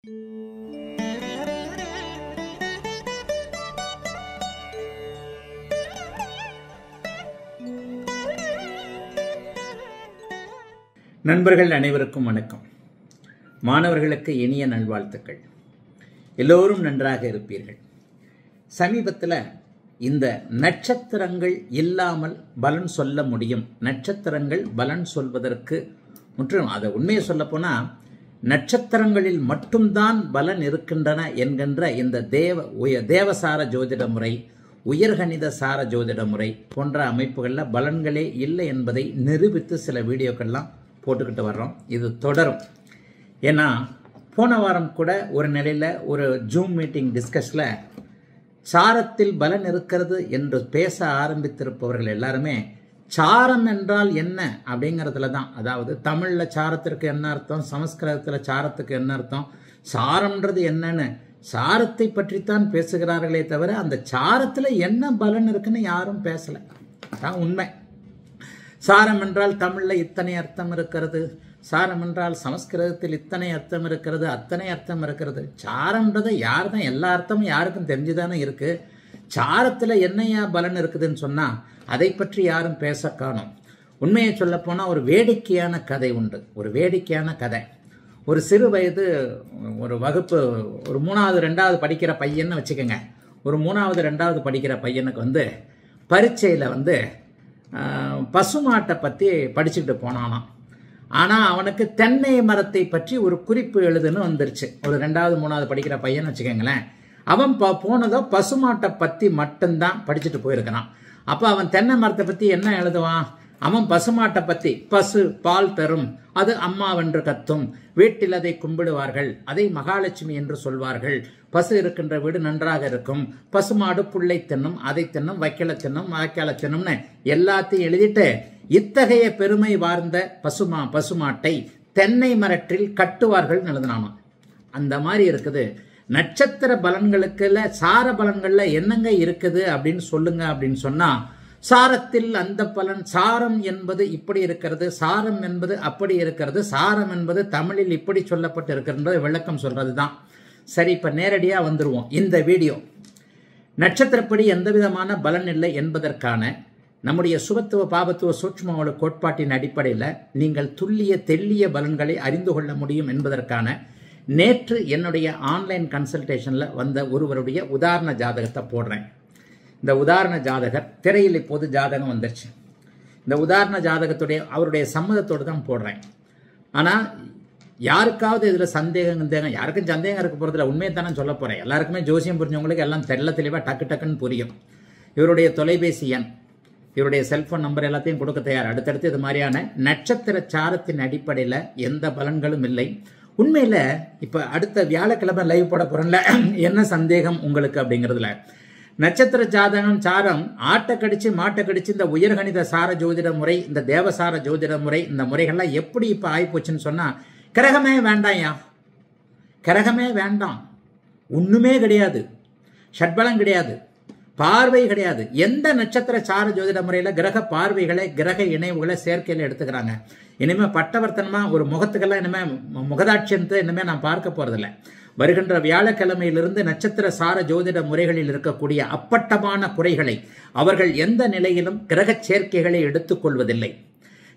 நண்பர்கள் அனைவருக்கும் வணக்கம். மாணவர்களுக்கு இனிய நல்வாழ்த்துக்கள். எல்லோரும் நன்றாக இருப்பீர்கள். சமீபத்தில் இந்த நட்சத்திரங்கள் இல்லாமல் பலன் சொல்ல முடியும், நட்சத்திரங்கள் பலன் சொல்வதற்கு முற்றிலும், அதை உண்மையை சொல்ல போனால் நட்சத்திரங்களில் மட்டும்தான் பலன் இருக்கின்றன என்கின்ற இந்த தேவசார ஜோதிட முறை, உயர்கணித சார ஜோதிட முறை போன்ற அமைப்புகளில் பலன்களே இல்லை என்பதை நிரூபித்து சில வீடியோக்கள்லாம் போட்டுக்கிட்டு வர்றோம். இது தொடரும். ஏன்னா போன வாரம் கூட ஒரு நிலையில் ஒரு ஜூம் மீட்டிங் டிஸ்கஸில் சாரத்தில் பலன் இருக்கிறது என்று பேச ஆரம்பித்திருப்பவர்கள் எல்லாருமே சாரம் என்றால் என்ன அப்படிங்கிறதுல தான், அதாவது தமிழில் சாரத்திற்கு என்ன அர்த்தம், சமஸ்கிருதத்தில் சாரத்துக்கு என்ன அர்த்தம், சாரம்ன்றது என்னன்னு சாரத்தை பற்றித்தான் பேசுகிறார்களே தவிர அந்த சாரத்தில் என்ன பலன் இருக்குன்னு யாரும் பேசலை. அதான் உண்மை. சாரம் என்றால் தமிழில் இத்தனை அர்த்தம் இருக்கிறது, சாரம் என்றால் சமஸ்கிருதத்தில் இத்தனை அர்த்தம் இருக்கிறது, அத்தனை அர்த்தம் இருக்கிறது. சாரம்ன்றதை யார் தான், எல்லா அர்த்தமும் யாருக்கும் தெரிஞ்சுதானே இருக்குது. சாரத்தில் என்னையா பலன் இருக்குதுன்னு சொன்னால் அதை பற்றி யாரும் பேச காணோம். உண்மையை சொல்லப்போனால் ஒரு வேடிக்கையான கதை உண்டு. ஒரு வேடிக்கையான கதை. ஒரு சிறு வயது ஒரு வகுப்பு, ஒரு 3வது 2வது படிக்கிற பையன்னு வச்சுக்கோங்க. ஒரு 3வது 2வது படிக்கிற பையனுக்கு பரீட்சையில் பசுமாட்டை பற்றி படிச்சுக்கிட்டு போனானாம். ஆனால் அவனுக்கு தென்னை மரத்தை பற்றி ஒரு குறிப்பு எழுதுன்னு வந்துருச்சு. ஒரு 2வது 3வது படிக்கிற பையன் வச்சுக்கோங்களேன். அவன் போனதோ பசுமாட்டை பற்றி மட்டும்தான் படிச்சுட்டு போயிருக்கிறான். அப்போ அவன் தென்னை மரத்தை பற்றி என்ன எழுதுவான்? அவன் பசுமாட்டை பற்றி, பசு பால் தரும், அது அம்மாவென்று கத்தும், வீட்டில் அதை கும்பிடுவார்கள், அதை மகாலட்சுமி என்று சொல்வார்கள், பசு இருக்கின்ற வீடு நன்றாக இருக்கும், பசுமாடு புல்லை தின்னும், அதை தின்னும், வைக்கல தின்னும், வாய்க்கால தின்னும்னு எல்லாத்தையும் எழுதிட்டு இத்தகைய பெருமை வார்ந்த பசுமாட்டை தென்னை மரத்தில் கட்டுவார்கள் எழுதினாமா. அந்த மாதிரி இருக்குது. நட்சத்திர பலன்களுக்குல சார பலன்கள்ல என்னங்க இருக்குது அப்படின்னு சொல்லுங்க அப்படின்னு சொன்னா, சாரத்தில் அந்த பலன், சாரம் என்பது இப்படி இருக்கிறது, சாரம் என்பது அப்படி இருக்கிறது, சாரம் என்பது தமிழில் இப்படி சொல்லப்பட்டு இருக்கிறது விளக்கம் சொல்றது தான். சரி, இப்ப நேரடியா வந்துருவோம். இந்த வீடியோ நட்சத்திரப்படி எந்த விதமான பலன் இல்லை என்பதற்கான நம்முடைய சுபத்துவ பாபத்துவ சூட்சும கோட்பாட்டின் அடிப்படையில் நீங்கள் துல்லிய தெல்லிய பலன்களை அறிந்து கொள்ள முடியும் என்பதற்கான நேற்று என்னுடைய ஆன்லைன் கன்சல்டேஷன்ல வந்த ஒருவருடைய உதாரண ஜாதகத்தை போடுறேன். இந்த உதாரண ஜாதகர் திரையில் இப்போது ஜாதகம் வந்துருச்சு. இந்த உதாரண ஜாதகத்துடைய அவருடைய சம்மதத்தோடு தான் போடுறேன். ஆனால் யாருக்காவது இதில் சந்தேகம், யாருக்கும் சந்தேகம் இருக்க போகிறதுல உண்மையை தானே சொல்ல போகிறேன். எல்லாருக்குமே ஜோசியம் புரிஞ்சவங்களுக்கு எல்லாம் தெளிவாக டக்குன்னு புரியும். இவருடைய தொலைபேசி எண், இவருடைய செல்போன் நம்பர் எல்லாத்தையும் கொடுக்க தயார். அடுத்தடுத்து இது மாதிரியான நட்சத்திர சாரத்தின் அடிப்படையில் எந்த பலன்களும் இல்லை. உண்மையில் இப்போ அடுத்த வியாழக்கிழமை லைவ் போட போகிறேன்ல, என்ன சந்தேகம் உங்களுக்கு அப்படிங்கிறதுல, நட்சத்திர ஜாதகம் சாரம் ஆட்டை கடிச்சு மாட்டை கடிச்சு இந்த உயர்கணித சார ஜோதிட முறை, இந்த தேவசார ஜோதிட முறை, இந்த முறைகள்லாம் எப்படி இப்போ ஆகிப்போச்சுன்னு சொன்னால், கிரகமே வேண்டாம்யா, கிரகமே வேண்டாம், ஒன்றுமே கிடையாது, ஷட்பலம் கிடையாது, பார்வை கிடையாது. எந்த நட்சத்திர சார ஜோதிட முறையில் கிரக பார்வைகளை, கிரக இணைவுகளை சேர்க்கையில் எடுத்துக்கிறாங்க. இனிமேல் பட்டவர்த்தனமா ஒரு முகத்துக்கெல்லாம் இனிமேல் முகதாட்சியத்தை இனிமேல் நான் பார்க்க போறதில்லை. வருகின்ற வியாழக்கிழமையிலிருந்து நட்சத்திர சார ஜோதிட முறைகளில் இருக்கக்கூடிய அப்பட்டமான குறைகளை அவர்கள் எந்த நிலையிலும் கிரக சேர்க்கைகளை எடுத்துக்கொள்வதில்லை.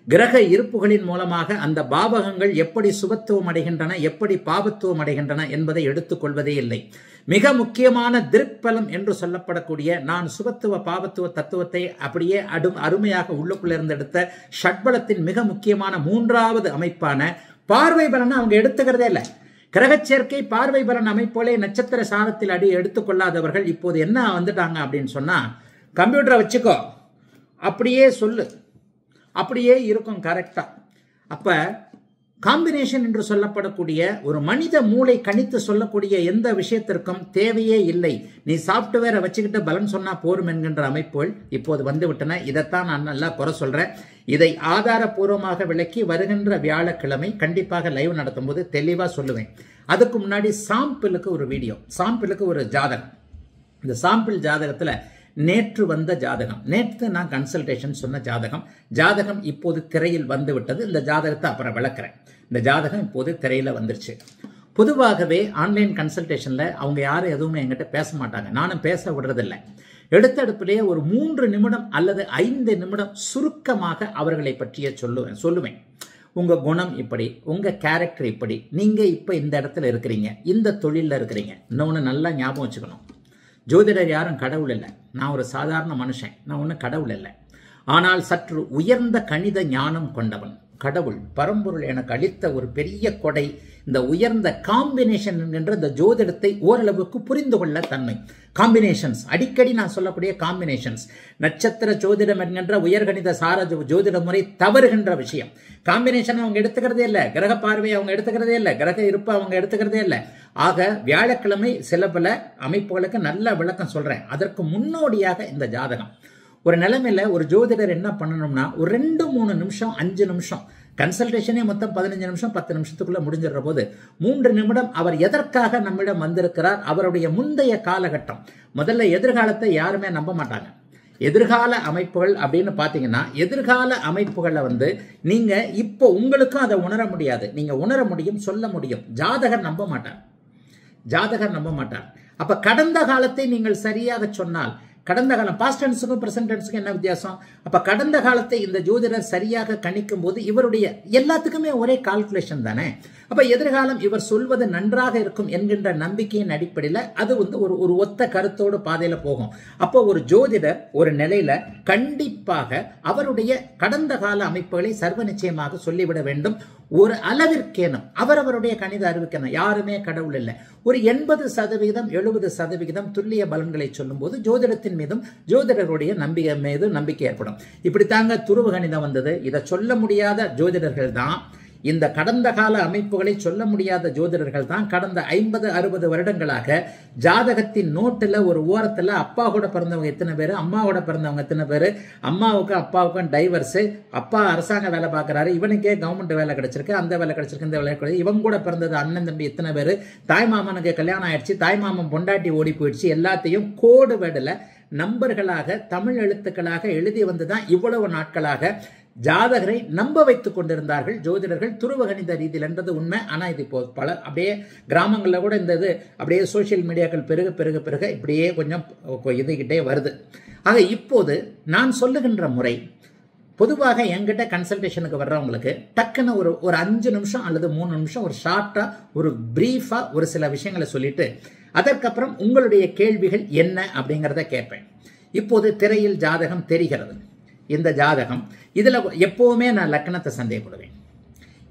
கிரக இருப்புகளின் மூலமாக அந்த பாவகங்கள் எப்படி சுபத்துவம் அடைகின்றன, எப்படி பாபத்துவம் அடைகின்றன என்பதை எடுத்துக்கொள்வதே இல்லை. மிக முக்கியமான திருப்பலம் என்று சொல்லப்படக்கூடிய, நான் சுபத்துவ பாபத்துவ தத்துவத்தை அப்படியே அருமையாக உள்ளுக்குள்ளிருந்து எடுத்த ஷட்பலத்தின் மிக முக்கியமான 3வது அமைப்பான பார்வை பலனை அவங்க எடுத்துக்கிறதே இல்லை. கிரகச்சேர்க்கை பார்வை பலன் அமைப்போலே நட்சத்திர சாரத்தில் எடுத்துக்கொள்ளாதவர்கள் இப்போது என்ன வந்துட்டாங்க அப்படின்னு சொன்னா, கம்ப்யூட்டரை வச்சுக்கோ, அப்படியே சொல்லு, அப்படியே இருக்கும் கரெக்டா. அப்ப காம்பினேஷன் என்று சொல்லப்படக்கூடிய ஒரு மனித மூளை கணித்து சொல்லக்கூடிய எந்த விஷயத்திற்கும் தேவையே இல்லை. நீ சாப்ட்வேரை வச்சுக்கிட்டு பலன் சொன்னா போரும் என்கின்ற அமைப்புகள் இப்போது வந்து விட்டன. இதைத்தான் நான் நல்லா குறை சொல்றேன். இதை ஆதாரபூர்வமாக விளக்கி வருகின்ற வியாழக்கிழமை கண்டிப்பாக லைவ் நடத்தும் போது தெளிவா சொல்லுவேன். அதுக்கு முன்னாடி சாம்பிளுக்கு ஒரு வீடியோ, சாம்பிளுக்கு ஒரு ஜாதகம். இந்த சாம்பிள் ஜாதகத்துல நேற்று வந்த ஜாதகம், நேற்று நான் கன்சல்டேஷன் சொன்ன ஜாதகம் இப்போது திரையில் வந்து விட்டது. இந்த ஜாதகத்தை அப்புறம் விளக்குறேன். இந்த ஜாதகம் இப்போது திரையில வந்துருச்சு. பொதுவாகவே ஆன்லைன் கன்சல்டேஷனில் அவங்க யாரும் எதுவுமே என்கிட்ட பேச மாட்டாங்க, நானும் பேச விடுறதில்லை. எடுத்தடுப்பிலேயே ஒரு 3 நிமிடம் அல்லது 5 நிமிடம் சுருக்கமாக அவர்களை பற்றிய சொல்லுவேன். உங்கள் குணம் இப்படி, உங்கள் கேரக்டர் இப்படி, நீங்கள் இப்போ இந்த இடத்துல இருக்கிறீங்க, இந்த தொழிலில் இருக்கிறீங்க. இன்னொன்று நல்லா ஞாபகம் வச்சுக்கணும், ஜோதிடர் யாரும் கடவுள் இல்லை. நான் ஒரு சாதாரண மனுஷன், நான் ஒன்றும் கடவுள் இல்லை. ஆனால் சற்று உயர்ந்த கணித ஞானம் கொண்டவன். கடவுள் பரம்பொருள் எனக்கு அளித்த ஒரு பெரிய கொடை இந்த உயர்ந்த காம்பினேஷன் என்கின்ற இந்த ஜோதிடத்தை ஓரளவுக்கு புரிந்து கொள்ள தன்மை. காம்பினேஷன்ஸ், அடிக்கடி நான் சொல்லக்கூடிய காம்பினேஷன்ஸ். நட்சத்திர ஜோதிடம் என்கின்ற உயர்கணித சார ஜோதிட முறை தவறுகின்ற விஷயம். காம்பினேஷன் அவங்க எடுத்துக்கிறதே இல்லை, கிரக பார்வை அவங்க எடுத்துக்கிறதே இல்லை, கிரக இருப்பு அவங்க எடுத்துக்கிறதே இல்லை. ஆக வியாழக்கிழமை சில பல அமைப்புகளுக்கு நல்ல விளக்கம் சொல்றேன். அதற்கு முன்னோடியாக இந்த ஜாதகம். ஒரு நிலைமையில ஒரு ஜோதிடர் என்ன பண்ணணும்னா, ஒரு 2-3 நிமிஷம் 5 நிமிஷம் கன்சல்டேஷனே மொத்தம் 15 நிமிஷம் 10 நிமிஷத்துக்குள்ள முடிஞ்சிடற போது 3 நிமிடம் அவர் எதற்காக நம்மிடம் வந்திருக்கிறார், அவருடைய முந்தைய காலகட்டம். முதல்ல எதிர்காலத்தை யாருமே நம்ப மாட்டாங்க. எதிர்கால அமைப்புகள் அப்படின்னு பார்த்தீங்கன்னா, எதிர்கால அமைப்புகளை நீங்க இப்போ உங்களுக்கும் அதை உணர முடியாது. நீங்க உணர முடியும், சொல்ல முடியும். ஜாதகர் நம்ப மாட்டார். அப்ப கடந்த காலத்தை நீங்கள் சரியாக சொன்னால், கடந்த காலம் பாஸ்ட் டென்ஸுக்கும் பிரசன்ட் டென்ஸுக்கும் என்ன வித்தியாசம்? அப்ப கடந்த காலத்தை இந்த ஜோதிடர் சரியாக கணிக்கும் போது இவருடைய எல்லாத்துக்குமே ஒரே கால்குலேஷன் தானே. அப்ப எதிர்காலம் இவர் சொல்வது நன்றாக இருக்கும் என்கின்ற நம்பிக்கையின் அடிப்படையில் அது ஒரு ஒத்த கருத்தோடு பாதையில போகும். அப்போ ஒரு ஜோதிடர் ஒரு நிலையில கண்டிப்பாக அவருடைய கடந்த கால அமைப்புகளை சர்வ நிச்சயமாக சொல்லிவிட வேண்டும். ஒரு அளவிற்கேனும் அவரவருடைய கணித அறிவுக்கேனும். யாருமே கடவுள் இல்லை. ஒரு 80% 70% துல்லிய பலன்களை சொல்லும் போது ஜோதிடத்தின் மீதும் ஜோதிடருடைய நம்பிக்கை ஏற்படும். இப்படித்தாங்க துருவ கணிதம் வந்தது. இதை சொல்ல முடியாத ஜோதிடர்கள் தான், இந்த கடந்த கால அமைப்புகளை சொல்ல முடியாத ஜோதிடர்கள் தான் கடந்த 50-60 வருடங்களாக ஜாதகத்தின் நோட்டில் ஒரு ஓரத்தில் அப்பா கூட பிறந்தவங்க எத்தனை பேர், அம்மா கூட பிறந்தவங்க எத்தனை பேர், அம்மாவுக்கும் அப்பாவுக்கும் டைவர்ஸு, அப்பா அரசாங்க வேலை பார்க்குறாரு, இவனுக்கே கவர்மெண்ட் வேலை கிடைச்சிருக்கு, அந்த வேலை கிடைச்சிருக்கு, இந்த வேலை கிடைச்சிருக்கு, இவங்க கூட பிறந்தது அண்ணன் தம்பி எத்தனை பேர், தாய் மாமனுக்கு கல்யாணம் ஆயிடுச்சு, தாய் மாமன் பொண்டாட்டி ஓடி போயிடுச்சு, எல்லாத்தையும் கோடு வேடில் நம்பர்களாக தமிழ் எழுத்துக்களாக எழுதி வந்துதான் இவ்வளவு நாட்களாக ஜாதகரை நம்ப வைத்துக் கொண்டிருந்தார்கள் ஜோதிடர்கள் துருவ கணித ரீதியில் என்றது உண்மை. ஆனால் இது இப்போ பல அப்படியே கிராமங்களில் கூட இந்த இது அப்படியே சோசியல் மீடியாக்கள் பெருக இப்படியே கொஞ்சம் இதுகிட்டே வருது. ஆக இப்போது நான் சொல்லுகின்ற முறை, பொதுவாக என்கிட்ட கன்சல்டேஷனுக்கு வர்றவங்களுக்கு டக்குன்னு ஒரு 5 நிமிஷம் அல்லது 3 நிமிஷம் ஒரு ஷார்ட்டா ஒரு பிரீஃபா ஒரு சில விஷயங்களை சொல்லிட்டு அதற்கப்புறம் உங்களுடைய கேள்விகள் என்ன அப்படிங்கிறத கேட்பேன். இப்போது திரையில் ஜாதகம் தெரிகிறது. இந்த ஜாதகம் இதுல எப்பவுமே நான் லக்னத்தை சந்தேகப்படுவேன்.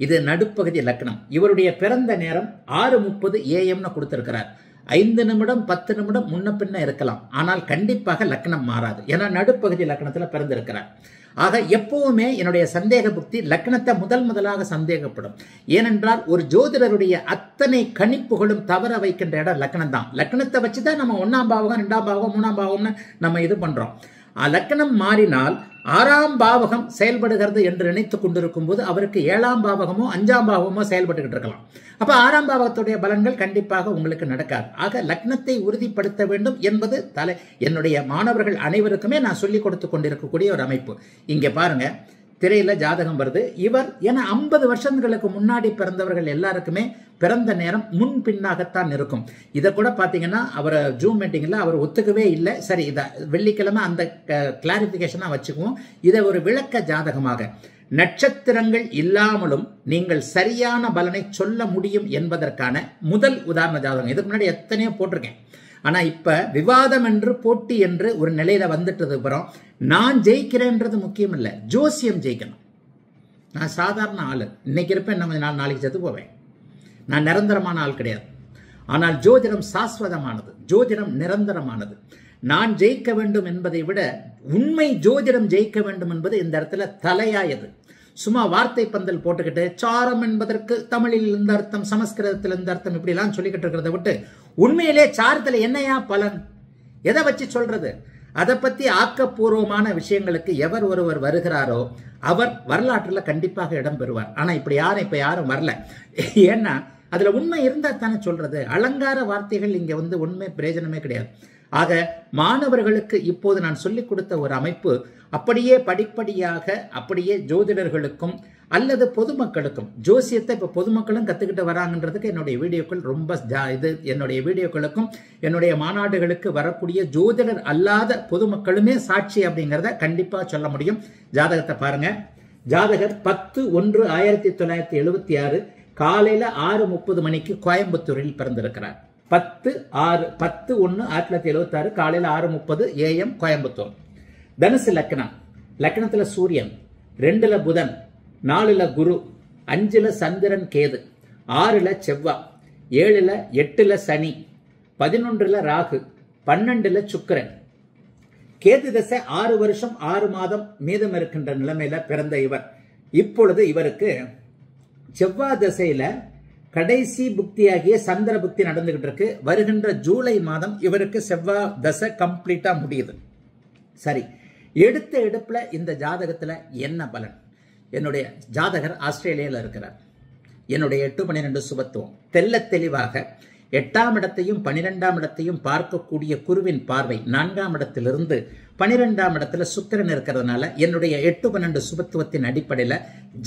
இது நடுப்பகுதி லக்னம். இவருடைய பிறந்த நேரம் 6:30 AM கொடுத்திருக்கிறார். 5 நிமிடம் 10 நிமிடம் முன்ன பின்ன இருக்கலாம், ஆனால் கண்டிப்பாக லக்னம் மாறாது. ஏன்னா நடுப்பகுதி லக்னத்துல பிறந்திருக்கிறார். ஆக எப்பவுமே என்னுடைய சந்தேக புக்தி லக்னத்தை முதலாக சந்தேகப்படும். ஏனென்றால் ஒரு ஜோதிடருடைய அத்தனை கணிப்புகளும் தவற வைக்கின்ற இடம் லக்னம் தான். லக்னத்தை வச்சுதான் நம்ம 1ஆம் பாவகம் 2ஆம் பாவகம் 3ஆம் பாவம்னு நம்ம இது பண்றோம். லக்னம் மாறினால் 6ஆம் பாவகம் செயல்படுகிறது என்று நினைத்துக் கொண்டிருக்கும் போது அவருக்கு 7ஆம் பாவகமோ 5ஆம் பாவகமோ செயல்பட்டுக்கிட்டு இருக்கலாம். அப்ப 6ஆம் பாவகத்துடைய பலன்கள் கண்டிப்பாக உங்களுக்கு நடக்காது. ஆக லக்னத்தை உறுதிப்படுத்த வேண்டும் என்பது என்னுடைய மாணவர்கள் அனைவருக்குமே நான் சொல்லிக் கொடுத்து கொண்டிருக்கக்கூடிய ஒரு அமைப்பு. இங்க பாருங்க, திரையில ஜாதகம் வருது. இவர் ஏன்னா 50 வருஷங்களுக்கு முன்னாடி பிறந்தவர்கள் எல்லாருக்குமே பிறந்த நேரம் முன் பின்னாகத்தான் இருக்கும். இதை கூட பாத்தீங்கன்னா அவர் ஜூம் மீட்டிங்ல அவர் ஒத்துக்கவே இல்லை. சரி, இதை வெள்ளிக்கிழமை அந்த கிளாரிபிகேஷனா வச்சுக்குவோம். இதை ஒரு விளக்க ஜாதகமாக நட்சத்திரங்கள் இல்லாமலும் நீங்கள் சரியான பலனை சொல்ல முடியும் என்பதற்கான முதல் உதாரண ஜாதகம். இதுக்கு முன்னாடி எத்தனையோ போட்டிருக்கேன். ஆனா இப்ப விவாதம் என்று போட்டி என்று ஒரு நிலையில வந்துட்டது அப்புறம் நான் ஜெயிக்கிறேன்றது முக்கியம் இல்லை, ஜோசியம் ஜெயிக்கணும். நான் சாதாரண ஆளு, இன்னைக்கு இருப்பேன், நான் நாளைக்கு செத்து போவேன். நான் நிரந்தரமான ஆள் கிடையாது. ஆனால் ஜோதிடம் சாஸ்வதமானது, ஜோதிடம் நிரந்தரமானது. நான் ஜெயிக்க வேண்டும் என்பதை விட உண்மை ஜோதிடம் ஜெயிக்க வேண்டும் என்பது இந்த இடத்துல தலையாயது. சும்மா வார்த்தை பந்தல் போட்டுக்கிட்டு சாரம் என்பதற்கு தமிழில் இந்த அர்த்தம், சமஸ்கிருதத்தில் இந்த அர்த்தம், இப்படி எல்லாம் சொல்லிக்கிட்டு இருக்கிறத விட்டு உண்மையிலே சாரத்துல என்னையா பலன், எதை வச்சு சொல்றது? அதை பத்தி ஆக்கப்பூர்வமான விஷயங்களுக்கு எவர் ஒருவர் வருகிறாரோ அவர் வரலாற்றுல கண்டிப்பாக இடம் பெறுவார். ஆனா இப்ப யாரும் வரல. ஏன்னா அதுல உண்மை இருந்தா தானே சொல்றது. அலங்கார வார்த்தைகள் இங்க உண்மை பிரயோஜனமே கிடையாது. ஆக மாணவர்களுக்கு இப்போது நான் சொல்லிக் கொடுத்த ஒரு அமைப்பு அப்படியே படிப்படியாக அப்படியே ஜோதிடர்களுக்கும் அல்லது பொதுமக்களுக்கும் ஜோசியத்தை இப்போ பொதுமக்களும் கற்றுக்கிட்டு வராங்கன்றதுக்கு என்னுடைய வீடியோக்கள் ரொம்ப என்னுடைய வீடியோக்களுக்கும் என்னுடைய மாநாடுகளுக்கு வரக்கூடிய ஜோதிடர் அல்லாத பொதுமக்களுமே சாட்சி அப்படிங்கிறத கண்டிப்பாக சொல்ல முடியும். ஜாதகத்தை பாருங்க. ஜாதகர் 10/1/1976 காலையில் 6:30 மணிக்கு கோயம்புத்தூரில் பிறந்திருக்கிறார். 10/1/1976 காலையில் 6:30 AM கோயம்புத்தூர். தனுசு லக்னம். லக்னத்தில் சூரியன், 2ல் புதன், 4ல் குரு, 5ல் சந்திரன் கேது, 6ல் செவ்வாய், 7ல் 8ல் சனி, 11ல் ராகு, 12ல் சுக்கிரன். கேது தசை 6 வருஷம் 6 மாதம் மீதம் இருக்கின்ற நிலைமையில பிறந்த இவர். இப்பொழுது இவருக்கு செவ்வாய் தசையில கடைசி புக்தியாகிய சந்திர புக்தி நடந்துகிட்டு இருக்கு. வருகின்ற ஜூலை மாதம் இவருக்கு செவ்வாய் தசை கம்ப்ளீட்டா முடியுது. சரி, எடுத்த எடுப்புல இந்த ஜாதகத்துல என்ன பலன்? என்னுடைய ஜாதகர் ஆஸ்திரேலியாவில் இருக்கிறார். என்னுடைய 8-12 சுபத்துவம் தெல்ல தெளிவாக 8ஆம் இடத்தையும் 12ஆம் இடத்தையும் பார்க்கக்கூடிய குருவின் பார்வை 4ஆம் இடத்திலிருந்து 12ஆம் இடத்துல சுக்கிரன் இருக்கிறதுனால என்னுடைய 8-12 சுபத்துவத்தின் அடிப்படையில்